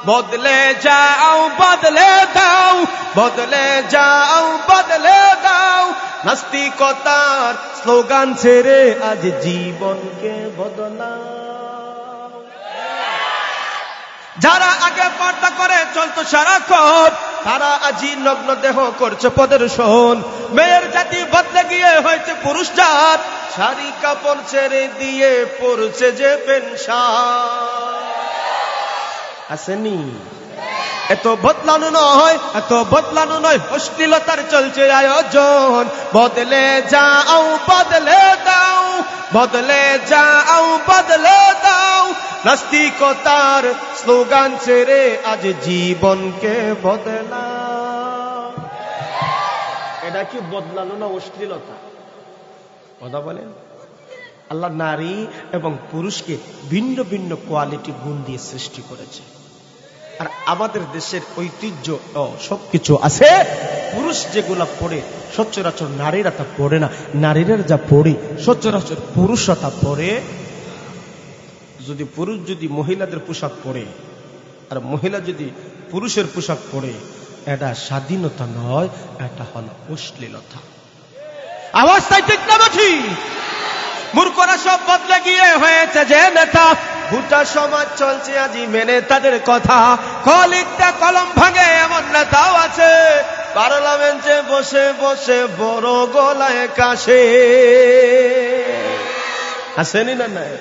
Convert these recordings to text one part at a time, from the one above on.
বদলে যাও বদলে দাও, বদলে যাও বদলে দাও, নাস্তিকতার স্লোগান ছেড়ে আজ জীবনকে বদলাও। যারা আগে পর্দা করে চলতো সারাক্ষণ, তারা আজি নগ্ন দেহ করছে প্রদর্শন। মেয়ের জাতি বদলে গিয়ে হয়েছে পুরুষ জাত, শাড়ি কাপড় ছেড়ে দিয়ে পড়ছে যে পেনশন। আসেনি? এত বদলানো নয়, এত বদলানো নয়, অশ্লীলতার চলছে আয়োজন। বদলে যাও বদলে দাও, বদলে যাও বদলে দাও, নাস্তিকতার স্লোগান ছেড়ে আজ জীবনকে বদলাও। এটা কি বদলানো না অশ্লীলতা? কথা বলেন। আল্লাহ নারী এবং পুরুষকে ভিন্ন ভিন্ন কোয়ালিটি গুণ দিয়ে সৃষ্টি করেছে। আর আমাদের দেশের ঐতিহ্য সবকিছু আছে। পুরুষ যেগুলা পড়ে সচরাচর নারীরা তা পড়ে না, নারীরা যা পড়ে সচরাচর পুরুষরা তা পড়ে। যদি পুরুষ যদি মহিলাদের পোশাক পরে আর মহিলা যদি পুরুষের পোশাক পরে, এটা স্বাধীনতা নয়, এটা হলো অশ্লীলতা। অবস্থায় ঠিক না ঠিক? মূর্খরা সব বদলে গিয়ে হয়েছে যে নেতা। গোটা সমাজ চলছে আজি মেনে তাদের কথা। কলিকটা কলম ভাঙে এমন নেতাও আছে, পার্লামেন্টে বসে বসে বড় গলায় কাশে। আসেনি না? নাই?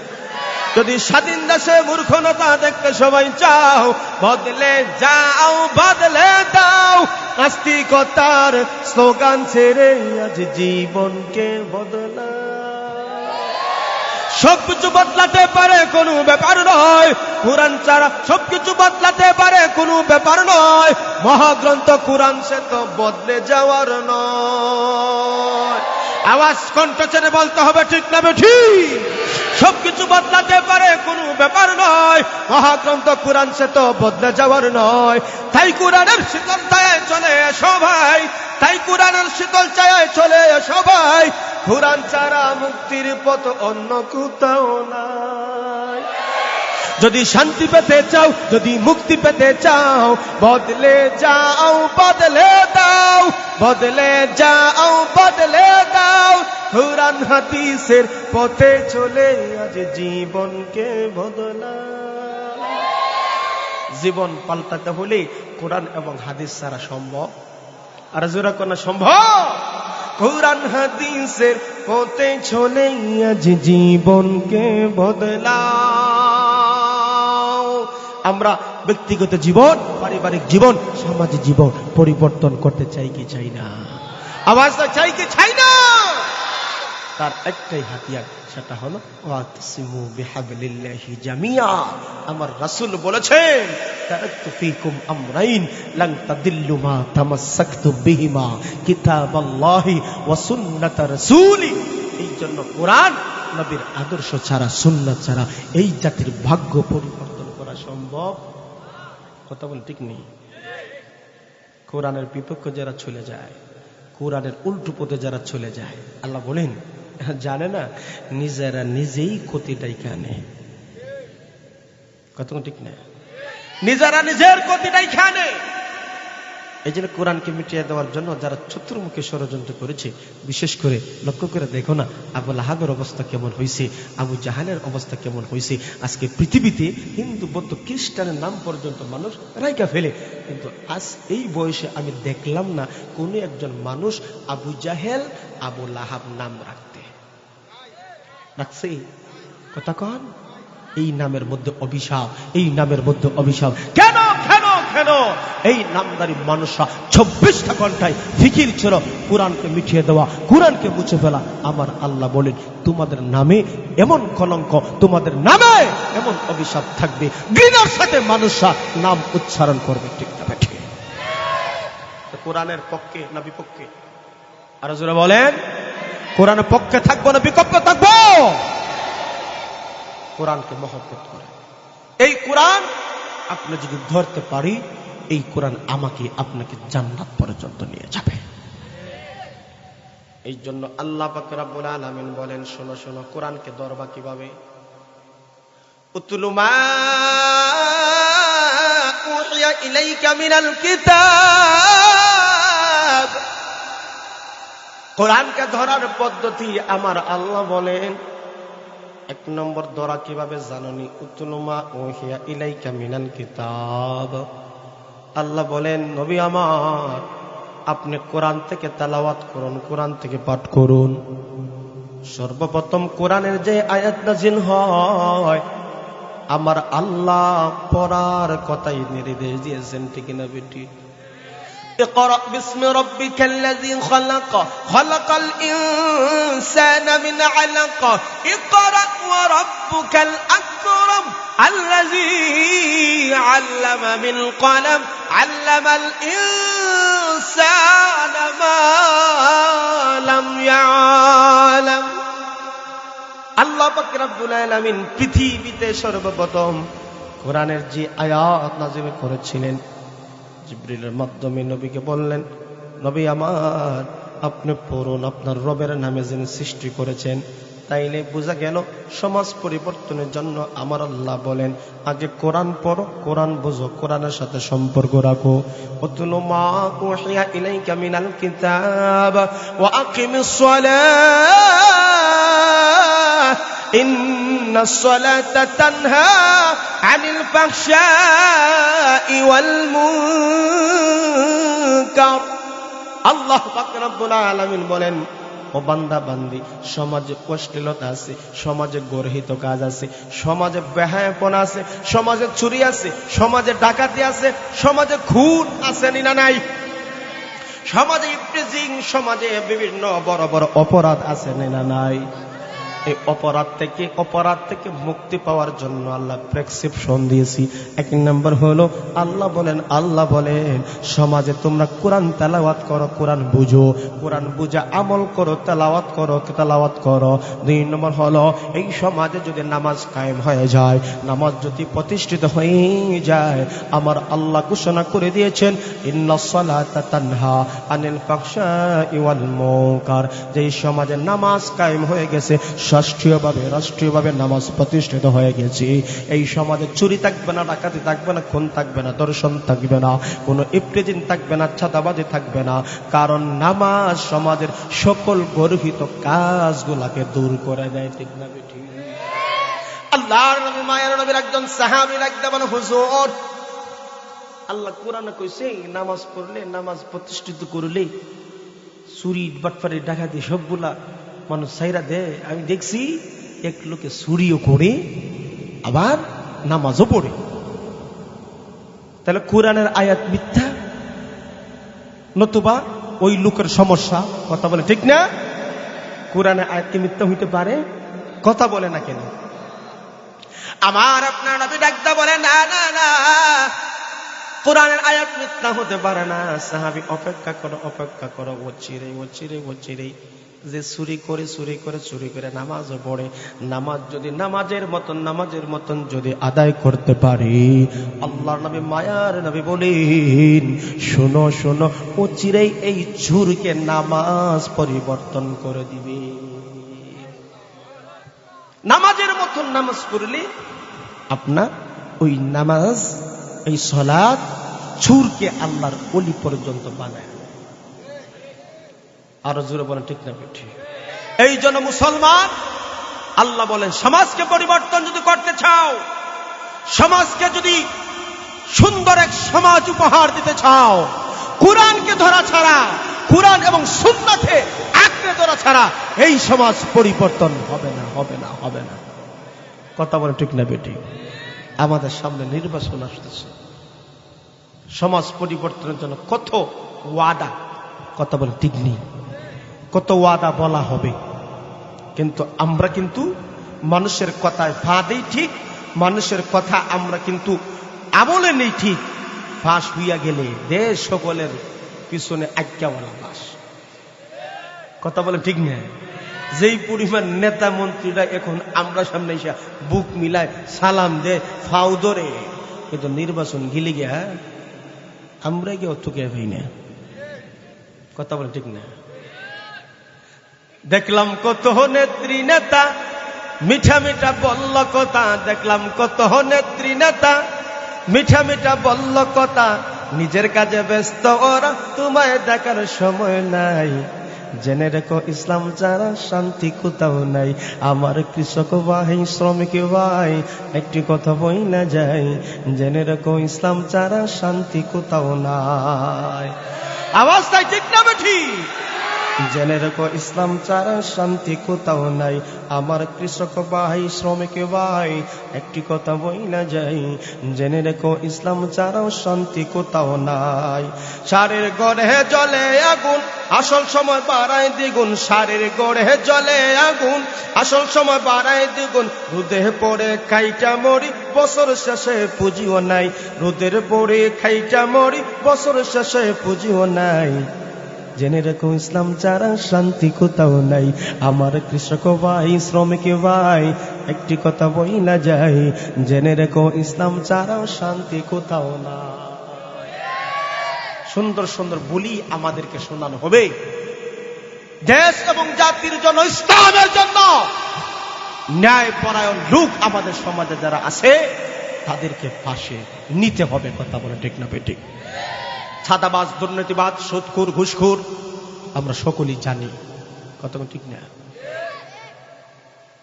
যদি স্বাধীন দেশে মূর্খতা দেখতে সবাই চাও, বদলে যাও বদলে দাও, নাস্তিকতার স্লোগান ছেড়ে আজ জীবনকে বদলাও। সবকিছু বদলাতে পারে কোনো ব্যাপার নয়, কুরআন ছাড়া সবকিছু বদলাতে পারে কোনো ব্যাপার নয়। মহাগ্রন্থ কুরআন সে তো বদলে যাওয়ার নয়। আওয়াজ কণ্ঠ ছেড়ে বলতে হবে ঠিক না বেঠিক? সবকিছু বদলাতে পারে কোনো ব্যাপার নয়, মহাগ্রন্থ কুরআন সে তো বদলে যাওয়ার নয়। তাই কুরআনের শীতল ছায়ায় চলে এসো ভাই, তাই কুরআনের শীতল ছায়ায় চলে এসো ভাই। কুরআন ছাড়া মুক্তির পথ অন্য কোথাও নাই। যদি শান্তি পেতে চাও, যদি মুক্তি পেতে চাও, বদলে যাও বদলে দাও, বদলে যাও বদলে দাও, কুরআন হাদিসের পথে চলে আজ জীবনকে বদলাও। জীবন পাল্টাতে হলে কোরআন এবং হাদিস ছাড়া সম্ভব? আর জোরা কোন সম্ভব? কুরআন হাদিসের পথে চলে আজ জীবনকে বদলাও। আমরা ব্যক্তিগত জীবন, পারিবারিক জীবন, সামাজিক জীবন পরিবর্তন করতে চাই কি চাই না? আওয়াজটা চাই কি চাই না? তার একটাই হাতিয়ার, সেটা হলো ওয়াতাসিমু বিহাবলিল্লাহি জামিয়া। আমার রাসূল বলেছেন, তারাকতু ফীকুম আমরাইন লান তাদিল্লু মা তামাসসাকতুম বিহিমা, কিতাবাল্লাহি ওয়া সুন্নাত রাসূলি। এই জন্য কোরআন নবীর আদর্শ ছাড়া, সুন্নাত ছাড়া এই জাতির ভাগ্য পরিবর্তন করা সম্ভব? কথা বল ঠিক নেই? কোরআনের বিপক্ষে যারা চলে যায়, কোরআনের উল্টো পথে যারা চলে যায়, আল্লাহ বলেন জানে না নিজেরা নিজেই ক্ষতিটাই কানে। কথা ঠিক না? নিজেরা নিজের ক্ষতিটাই খানে। এই জন্য কোরআনকে মিটিয়ে দেওয়ার জন্য যারা চতুর্মুখী ষড়যন্ত্র করেছে, বিশেষ করে লক্ষ্য করে দেখো না আবু লাহাবের অবস্থা কেমন হয়েছে, আবু জাহালের অবস্থা কেমন হয়েছে। আজকে পৃথিবীতে হিন্দু বৌদ্ধ খ্রিস্টানের নাম পর্যন্ত মানুষ রাইকা ফেলে, কিন্তু আজ এই বয়সে আমি দেখলাম না কোনো একজন মানুষ আবু জাহেল আবু লাহাব নাম রাখতে রাখছে। কথা কন? এই নামের মধ্যে অভিশাপ, এই নামের মধ্যে অভিশাপ। কেন কেন কেন? এই নামদারি মানুষরা 24টা ঘন্টায় ফিকির ছিল কোরআনকে মিটিয়ে দেওয়া, কোরআনকে মুছে ফেলা। আমার আল্লাহ বলেন তোমাদের নামে এমন কলঙ্ক, তোমাদের নামে এমন অভিশাপ থাকবে, ঘৃণার সাথে মানুষরা নাম উচ্চারণ করবে। ঠিক না ঠিক? কোরআনের পক্ষে না বিপক্ষে? আর যারা বলেন কোরআনের পক্ষে থাকবো না বিপক্ষে থাকবো? কোরআনকে মহব্বত করে। এই কোরআন আপনি যদি ধরতে পারি, এই কোরআন আমাকে আপনাকে জান্নাত পর্যন্ত নিয়ে যাবে। এই জন্য আল্লাহ পাক রব্বুল আলামিন বলেন, শোনো শোনো, কোরআনকে ধরবা কিভাবে? উতলু মা ইলাইকা মিনাল কিতাব। কোরআনকে ধরার পদ্ধতি আমার আল্লাহ বলেন, এক নম্বর ধরা কিভাবে জাননি, উতলু মা উহিয়া ইলাইকা মিনাল কিতাব। আল্লাহ বলেন, নবী আমার, আপনি কোরআন থেকে তেলাওয়াত করুন, কোরআন থেকে পাঠ করুন। সর্বপ্রথম কোরআনের যে আয়াত নাযিল হয়, আমার আল্লাহ পড়ার কথাই নির্দেশ দিয়েছেন, ঠিক না বেটি? اقرأ باسم ربك الذي خلق خلق الإنسان من علق اقرأ وربك الأكرم الذي علم بالقلم علم الإنسان ما لم يعلم। আল্লাহ পাক রব্বুল আলামিন পৃথিবীতে সর্বপ্রথম কোরআনের যে আয়াত নাযিল করেছিলেন, জিবরিলের মাধ্যমে নবীকে বললেন, নবী আমার, আপনি পড়ুন, আপনার রবের নামে যিনি সৃষ্টি করেছেন। তাইলে বোঝা গেল সমাজ পরিবর্তনের জন্য আমার আল্লাহ বলেন, আগে কোরআন পড়ো, কোরআন বুঝো, কোরআনের সাথে সম্পর্ক রাখো। উতলু মা উহিয়া ইলাইকা মিনাল কিতাব ওয়া আকিমিস সালাহ ইন্নাস সালাতা তানহা আনিল ফাহশাই ওয়াল মুনকার। আল্লাহ পাক রব্বুল আলামিন বলেন, ও বান্দা বান্দি, সমাজে অশ্লীলতা আছে, সমাজে গর্হিত কাজ আছে, সমাজে বেহায়াপনা আছে, সমাজে চুরি আছে, সমাজে ডাকাতি আছে, সমাজে খুন আছে না নাই? সমাজে ইফটিজিং, সমাজে বিভিন্ন বড় বড় অপরাধ আছে না নাই? এই অপরাধ থেকে মুক্তি পাওয়ার জন্য আল্লাহ প্রেসক্রিপশন দিয়েছি। এক নম্বর হলো আল্লাহ বলেন সমাজে তোমরা কোরআন তেলাওয়াত করো, কোরআন বুঝো, কোরআন বুঝে আমল করো, তেলাওয়াত করো। দুই নম্বর হলো এই সমাজে যদি নামাজ কায়েম হয়ে যায়, নামাজ যদি প্রতিষ্ঠিত হয়ে যায়, আমার আল্লাহ ঘোষণা করে দিয়েছেন ইন্নাস সালাতা তানহা আনিল ফাহশাই ওয়াল মুনকার। যেই সমাজে নামাজ কায়েম হয়ে গেছে, রাষ্ট্রীয়ভাবে নামাজ প্রতিষ্ঠিত হয়ে গেছে, এই সমাজে চুরি থাকবে না, ডাকাতি থাকবে না, খুন থাকবে না, ধর্ষণ থাকবে না, কোনো ইফতিজিং থাকবে না, চাঁদাবাজি থাকবে না। কারণ নামাজ সমাজের সকল গর্হিত কাজগুলাকে দূর করে দেয়, ঠিক না বেটি? আল্লাহর নবী, মায়ের নবীর একজন সাহাবী লাগতে বলেন, হুজুর, আল্লাহ কোরআনে কইছে নামাজ পড়লে, নামাজ প্রতিষ্ঠিত করলে চুরি, বাটপারি, ডাকাতি সবগুলা মানুষ সাইরা দে। আমি দেখছি এক লোকে চুরিও করে আবার নামাজও পড়ে। তাহলে কোরআনের আয়াত মিথ্যা, নতুবা ওই লোকের সমস্যা? কথা বলে ঠিক না? কোরআনের আয়াত কি মিথ্যা হইতে পারে? কথা বলে না কেন? আমার আপনার নবী ডাকতে বলে, না না না, কোরআনের আয়াত মিথ্যা হতে পারে না। সাহাবী অপেক্ষা করো, ও চিরে যে চুরি করে নামাজও পড়ে, নামাজ যদি নামাজের মতন যদি আদায় করতে পারি, আল্লাহর নবী, মায়ার নবী বলেন, শোনো ও চিরেই এই চুরকে নামাজ পরিবর্তন করে দিবে। নামাজের মতন নামাজ পড়লে আপনার ওই নামাজ, এই সালাত চুরকে আল্লাহর ওলি পর্যন্ত বানায়। আরো জোরে বলেন ঠিক না বেঠি? এই জন্য মুসলমান, আল্লাহ বলেন সমাজকে পরিবর্তন যদি করতে চাও, সমাজকে যদি সুন্দর এক সমাজ উপহার দিতে চাও, কোরআনকে ধরা ছাড়া, কোরআন এবং সুন্নাহকে আঁকড়ে ধরা ছাড়া এই সমাজ পরিবর্তন হবে না। কথা বলেন ঠিক না বেঠি? আমাদের সামনে নির্বাচন আসতেছে, সমাজ পরিবর্তনের জন্য কত ওয়াদা, কথা বলেন ঠিক নেই, কত ওয়াদা বলা হবে, কিন্তু আমরা কিন্তু মানুষের কথায় ফাঁদেই ঠিক, মানুষের কথা আমরা কিন্তু আমলে নেই ঠিক। ফাঁস হইয়া গেলে দেশ সকলের পিছনে আজ্ঞাওয়ালা বাস। কথা বলে ঠিক না? যেই পরিমাণ নেতা মন্ত্রীরা এখন আমরা সামনে এসে বুক মিলায় সালাম দে, ফাউ ধরে, কিন্তু নির্বাচন গিলে গিয়া আমরা গিয়ে অথুকে হই না। কথা বলে ঠিক না? দেখলাম কত নেত্রী নেতা মিঠা বলল কথা, দেখলাম কত নেত্রী নেতা মিঠা মিঠা বলল কথা, নিজের কাজে ব্যস্ত ওরা, তোমায় দেখার সময় নাই। জেনে রেখো ইসলাম ছাড়া শান্তি কোথাও নাই। আমার কৃষক ভাই, শ্রমিক ভাই, একটি কথা বই না যায়, জেনে রেখো ইসলাম ছাড়া শান্তি কোথাও নাই। আওয়াজটাই ঠিক না বেঠি? জেনে রেখো ইসলাম ছাড়া শান্তি কোথাও নাই। আমার কৃষক ভাই, শ্রমিক ভাই, একটি কথা বই না যাই, জেনে রেখো ইসলাম ছাড়াও শান্তি কোথাও নাই। সারের গড়ে জ্বলে আগুন, আসল সময় বাড়ায় দ্বিগুণ। সারের গড়ে জ্বলে আগুন, আসল সময় বাড়ায় দ্বিগুণ। রোদে পড়ে খাইটা মরি, বছর শেষে পুঁজিও নাই। রোদের পড়ে খাইটা মরি, বছর শেষে পুঁজিও নাই। জেনে রেখো ইসলাম ছাড়া শান্তি কোথাও নাই। আমার কৃষক ভাই, শ্রমিক ভাই, একটি কথা বই না যায়, জেনে রেখো ইসলাম ছাড়াও শান্তি কোথাও না। সুন্দর সুন্দর বলি আমাদেরকে শোনানো হবে। দেশ এবং জাতির জন্য, ইসলামের জন্য ন্যায়পরায়ণ লোক আমাদের সমাজে যারা আছে, তাদেরকে পাশে নিতে হবে। কথা বলে ঠিক না বেঠিক? ছাদাবাজ, দুর্নীতিবাজ, সুদখোর, ঘুষখোর আমরা সকলেই জানি। কথা ঠিক না?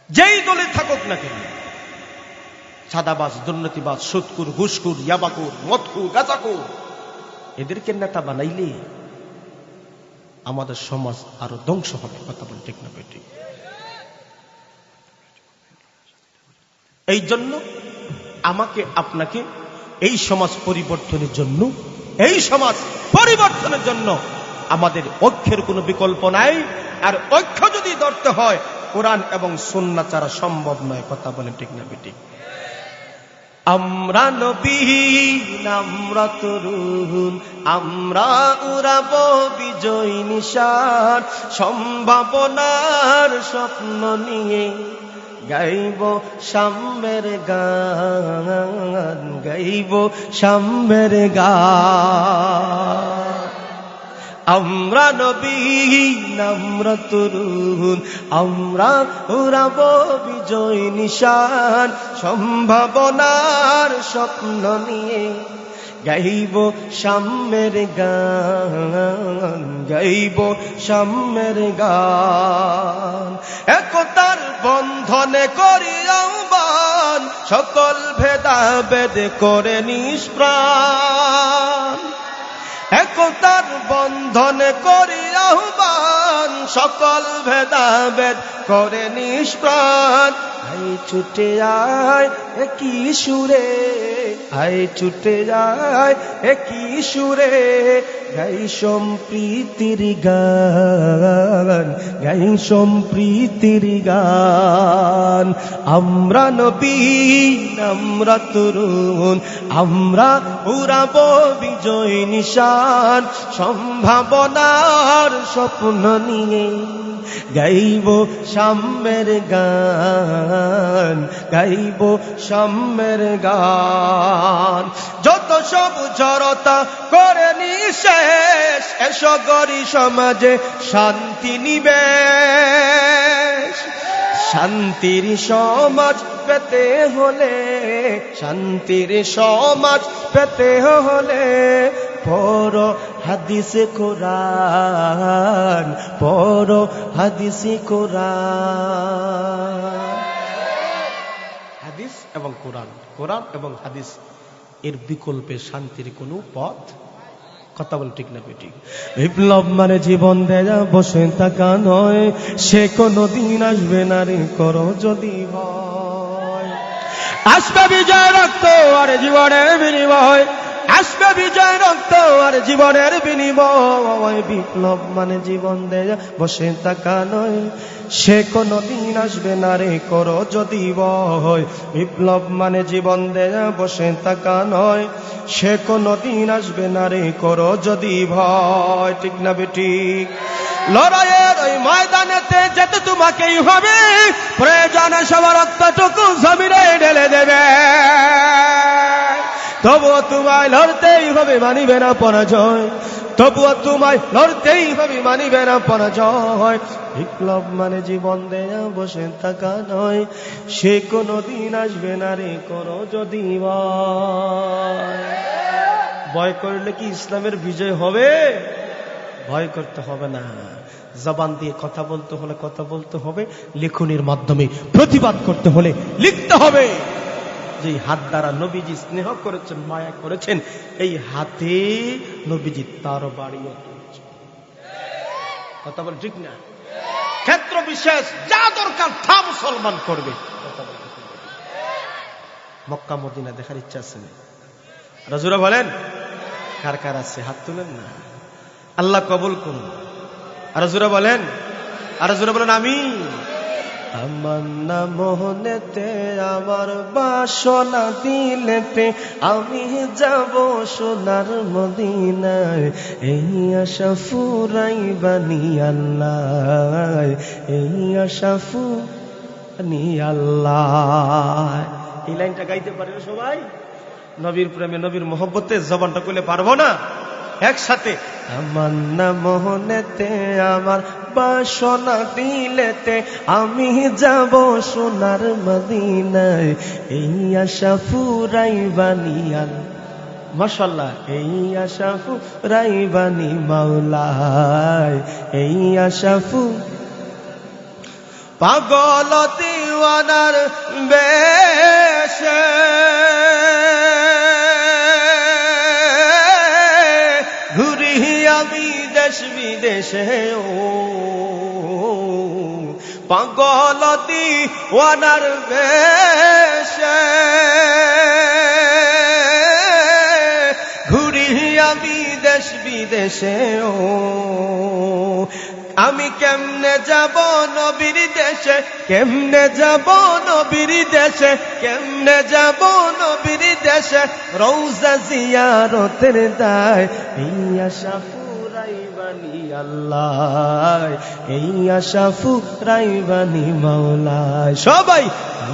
যেই দলে থাকুক না কেন, ছাদাবাজ, দুর্নীতিবাজ, সুদখোর, ঘুষখোর, ইয়াবাখোর, মদখোর, গাঁজাখোর, এদেরকে নেতা বানাইলে আমাদের সমাজ আরো ধ্বংস হবে। কথা বলে ঠিক না বেঠিক? এই জন্য আমাকে আপনাকে এই সমাজ পরিবর্তনের জন্য, এই সমাজ পরিবর্তনের জন্য আমাদের ঐক্যের কোনো বিকল্প নাই। আর ঐক্য যদি ধরতে হয়, কোরআন এবং সুন্নাহ ছাড়া সম্ভব নয়। কথা বলেন ঠিক না বেঠিক? আমরা নবীন, আমরা তরুণ, আমরা উড়াবো বিজয় নিশান। সম্ভাবনার স্বপ্ন নিয়ে গাইব সাম্যের গান, গাইব সাম্যের গান। আমরা নবীন, আমরা তরুণ, আমরা উড়াবো বিজয় নিশান। সম্ভাবনার স্বপ্ন নিয়ে গাইব সাম্যের গান, গাইব সাম্যের গান। একতার বন্ধনে করি আহ্বান, সকল ভেদাভেদ করে নিষ্প্রাণ। একতার বন্ধনে করি আহ্বান, সকল ভেদাভেদ করে নিষ্প্রাণ। আই ছুটে আয় একই সুরে, আই ছুটে যায় একই সুরে, গাই সম্প্রীতির গান, গাই সম্প্রীতির গান। আমরা নবীন, আমরা তরুণ, আমরা উড়াবো বিজয় নিশান। সম্ভাবনার স্বপ্ন নিয়ে গাইব সাম্যের গান, গাইব সাম্যের গান। যত সব জড়তা করে নিঃশেষ, এসো গরি সমাজে শান্তি নিবেশ। শান্তির সমাজ পেতে হলে, শান্তির সমাজ পেতে হলে পড়ো হাদিসে কোরআন, পড়ো হাদিসে কোরআন। হাদিস এবং কোরআন, কোরআন এবং হাদিস, এর বিকল্পে শান্তির কোনো পথ। কথা বল ঠিক না বেঠিক? বিপ্লব মানে জীবন দেয়া বসে থাকা নয়, সে কোনদিন আসবে না রে করো যদি ভয়। আসবে বিজয় রক্ত আর জীবনের বিনিময়, আসবে বিজয় রক্ত আর জীবনের বিনিময়। বিপ্লব মানে জীবন দেয়া বসে থাকা নয়, সে কোনদিন আসবে না রে করো যদি ভয়। বিপ্লব মানে জীবন দেয়া বসে থাকা নয়, সে কোনদিন আসবে না রে করো যদি ভয়। ঠিক না বেঠিক? লড়াইয়ের ওই ময়দানেতে যেতে তোমাকেই হবে, প্রয়োজনে সবার রক্তটুকু জমিনে ঢেলে দেবে। তবুও তোমায় লড়তেই হবে, মানিবে না পরাজয়। তবুও তোমায় লড়তেই হবে, মানিবে না পরাজয়। বিপ্লব মানে জীবন দেয়া বসে থাকা নয়, সে কোনদিন আসবে না রে করো যদি ভয় করলে কি ইসলামের বিজয় হবে? ভয় করতে হবে না। জবান দিয়ে কথা বলতে হলে কথা বলতে হবে, লেখনির মাধ্যমে প্রতিবাদ করতে হলে লিখতে হবে। যে হাত দ্বারা নবীজি স্নেহ করেছেন, মায়া করেছেন, এই হাতে নবীজি তার বাড়িও তুলছে। কথা বল ঠিক না? ক্ষেত্র বিশেষ যা দরকার তা মুসলমান করবে। মক্কা মদিনা দেখার ইচ্ছা আছে না? রাজুরা বলেন কার কার আছে? হাত তুলেন না। আল্লাহ কবুল করুন। আর জোরে বলেন, আর জোরে বলেন আমিন। আমার না মোহনেতে আমার বাসনা দিলেতে আমি যাব সোনার মদিনায়, এই আশা ফুরাইবানি আল্লাহ, এই আশা ফুরাইবানি আল্লাহ। এই লাইনটা গাইতে পারে না সবাই? নবীর প্রেমে নবীর মোহব্বতে জবানটা খুলে পারবো না একসাথে? আমার না মোহনেতে আমার বাসনা দিলেতে আমি যাব সোনার মদিনায়, এই আশা ফুরাইবানি আল্লাহ। মাশাআল্লাহ। এই আশা ফুরাইবানি মাওলায়, এই আশা পাগল দিওয়ানার বেশে ঘুরি আমি দেশ বিদেশে, ও পাগল দিওয়ানার বেশে ঘুরি আমি দেশ বিদেশে, ও আমি কেমনে যাব নবীর দেশে, কেমনে যাব নবীর দেশে, কেমনে যাব নবীর দেশে, রওজা জিয়ারতের দায়, এই আশা ফুরাইবানি আল্লাহ, এই আশা ফুরাইবানি মাওলা। সবাই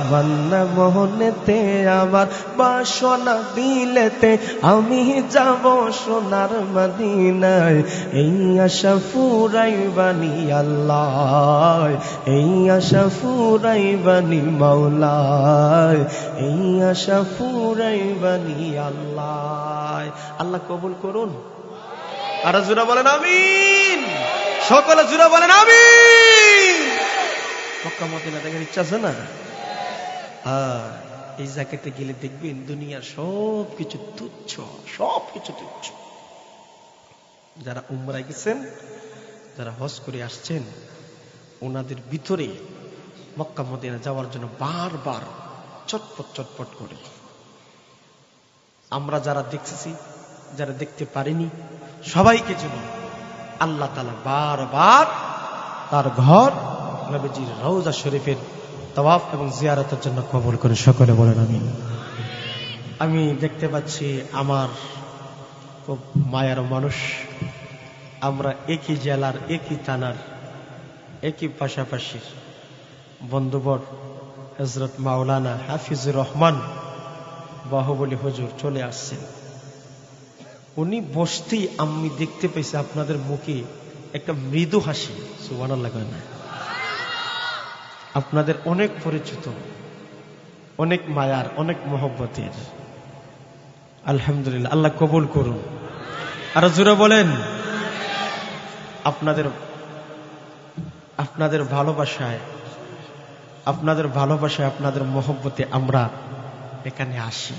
আমার না মোহনেতে আমার বাসনা দিলেতে আমি যাব সোনার মদিনায়, এই আশা ফুরাইবানি আল্লাহ, এই আশা ফুরাইবানি মাওলা, এই আশা ফুরাইবানি আল্লাহ। আল্লাহ কবুল করুন। আর জোরে বলেন আমিন। সকলে জোরে বলেন আমিন। মক্কা মদিনা দেখার ইচ্ছা আছে না? এই জায়গাতে গেলে দেখবেন দুনিয়ার সবকিছু তুচ্ছ, সবকিছু তুচ্ছ। যারা উমরায় গেছেন, যারা হজ করে আসছেন, ওনাদের ভিতরে মক্কা মদিনা যাওয়ার জন্য বারবার চটপট চটপট করে। আমরা যারা দেখতেছি, যারা দেখতে পারিনি, সবাইকে যেন আল্লাহ তাআলা বারবার তার ঘর নবীজির রওজা শরীফের তাওয়াফ এবং জিয়ারতের জন্য কবুল করে। সকলে বলেন আমিন। আমি দেখতে পাচ্ছি আমার খুব মায়ার মানুষ, আমরা একই জেলার, একই থানার, একই পাশাপাশি বন্ধুবর হযরত মাওলানা হাফিজুর রহমান বাহুবলী হুজুর চলে আসছেন। উনি বসতেই আমি দেখতে পেয়েছি আপনাদের মুখে একটা মৃদু হাসি। সুবহানাল্লাহ। আপনাদের অনেক পরিচিত, অনেক মায়ার, অনেক মহব্বতের। আলহামদুলিল্লাহ। আল্লাহ কবুল করুন। আর জোরে বলেন। আপনাদের ভালোবাসায়, আপনাদের মহব্বতে আমরা এখানে আসি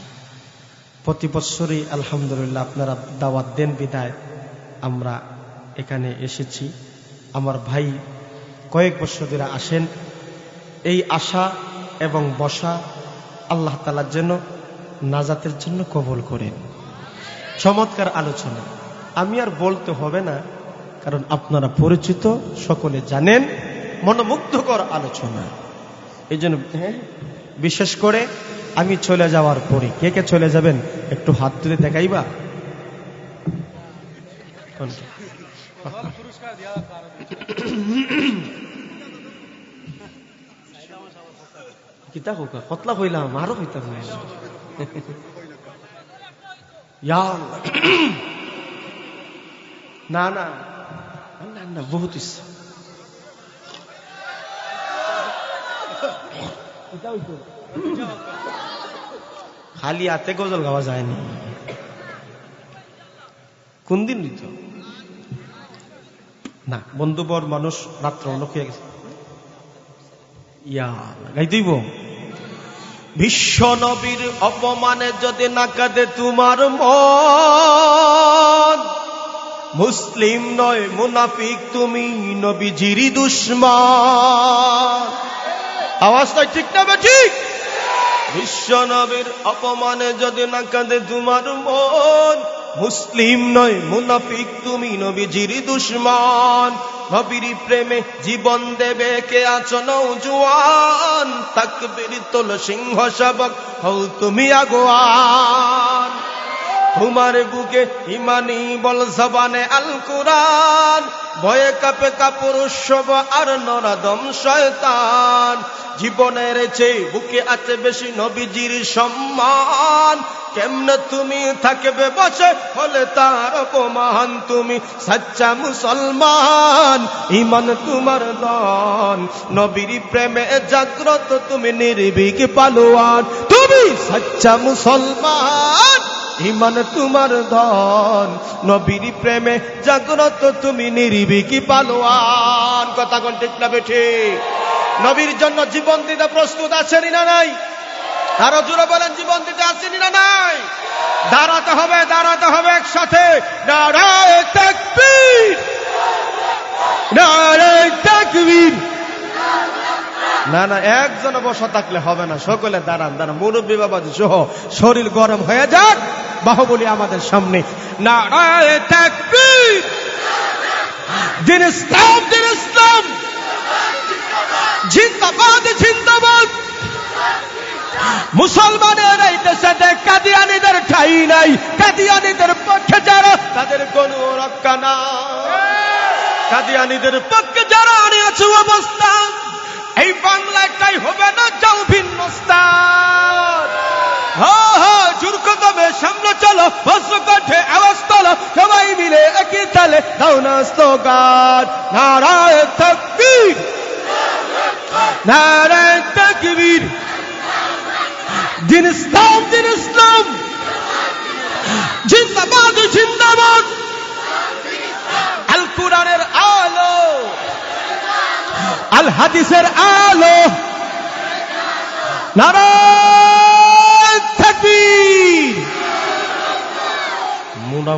প্রতি বছরই। আলহামদুলিল্লাহ আপনারা দাওয়াত দেন বিদায় আমরা এখানে এসেছি। আমার ভাই কয়েক বছর ধরে আসেন। এই আশা এবং বসা আল্লাহ তাআলার জন্য, নাজাতের জন্য কবুল করেন। চমৎকার আলোচনা, আমি আর বলতে হবে না, কারণ আপনারা পরিচিত, সকলে জানেন, মনোমুগ্ধকর আলোচনা। এই জন্য বিশেষ করে আমি চলে যাওয়ার পরে কে কে চলে যাবেন একটু হাত তুলে দেখাইবা। কিতা হোক কতলা হইলাম, আরো হইতাম না। ইয়া আল্লাহ। না না না না, বহুত ইচ্ছা। খালি হাতে গজল গাওয়া যায়নি। কোন দিন নিত না, বন্ধুবর মানুষ রাত্র অনেক হয়ে গেছে। ইয়া গাইতেইব। বিশ্ব নবীর অপমানে যদি না কাঁদে তোমার মন, মুসলিম নয় মুনাফিক তুমি, নবীজিরই দুশমন। আওয়াজটাই ঠিক না ঠিক? বিশ্ব নবীর অপমানে যদি না কাঁদে তোমার মন, মুসলিম নয় মুনাফিক তুমি, নবীজিরই দুশমন। নবীর প্রেমে জীবন দেবে কে আছো নওজোয়ান, তাকবীর তোল সিংহ শাবক হও তুমি আগুয়ান। তোমার বুকে ইমানি বল জবানে আল কুরআন, ভয়ে কাঁপে কাপুরুষ সব আর নরাদম শয়তান। জীবনের চেয়ে বুকে আছে বেশি নবীজির সম্মান, কেমনে তুমি থাকবে বসে হলে তার অপমান। তুমি সচ্চা মুসলমান, ইমান তোমার দন, নবীর প্রেমে জাগ্রত তুমি নির্ভীক পালোয়ান। তুমি সচ্চা মুসলমান, ইমান তোমার ধন, নবীর প্রেমে জাগ্রত তুমি নির্ভীক পালোয়ান। কথা কোন ঠিক না ঠিক? নবীর জন্য জীবন দিতে প্রস্তুত আছেন না নাই? আরো জোরে বলেন, জীবন দিতে আছেন না নাই? দাঁড়াতে হবে, দাঁড়াতে হবে একসাথে। নারায়ে তাকবীর, নারায়ে তাকবীর। না না, একজন বসা থাকলে হবে না, সকলে দাঁড়ান দাঁড়ান, মুরব্বী বাবাজি সহ শরীর গরম হয়ে যাক। বাহুবলী আমাদের সামনে। নারায়ে তাকবীর, দিন ইসলাম, দিন ইসলাম, জিন্দাবাদ, জিন্দাবাদ। মুসলমানের এই দেশে কাদিয়ানীদের ঠাঁই নাই, কাদিয়ানীদের পক্ষে যারা তাদের কোনো রক্ষা নাই। কাদিয়ানীদের পক্ষে যারা আনিয়াছে অবস্থান, এই বাংলাটাই হবে না যাও ভিন্ন স্থান। জোর কদমে সামনে চলো, বজ্র কণ্ঠে আওয়াজ তোলো, সবাই মিলে একই তালে দাও না স্লোগান। নারায়ে তাকবীর, নারায়ে তাকবীর, দিন ইসলাম, দিন ইসলাম, জিন্দাবাদ, জিন্দাবাদ। আল কুরআনের আলো, আল হাদিসের আলো, নারায়ে তাকবীর।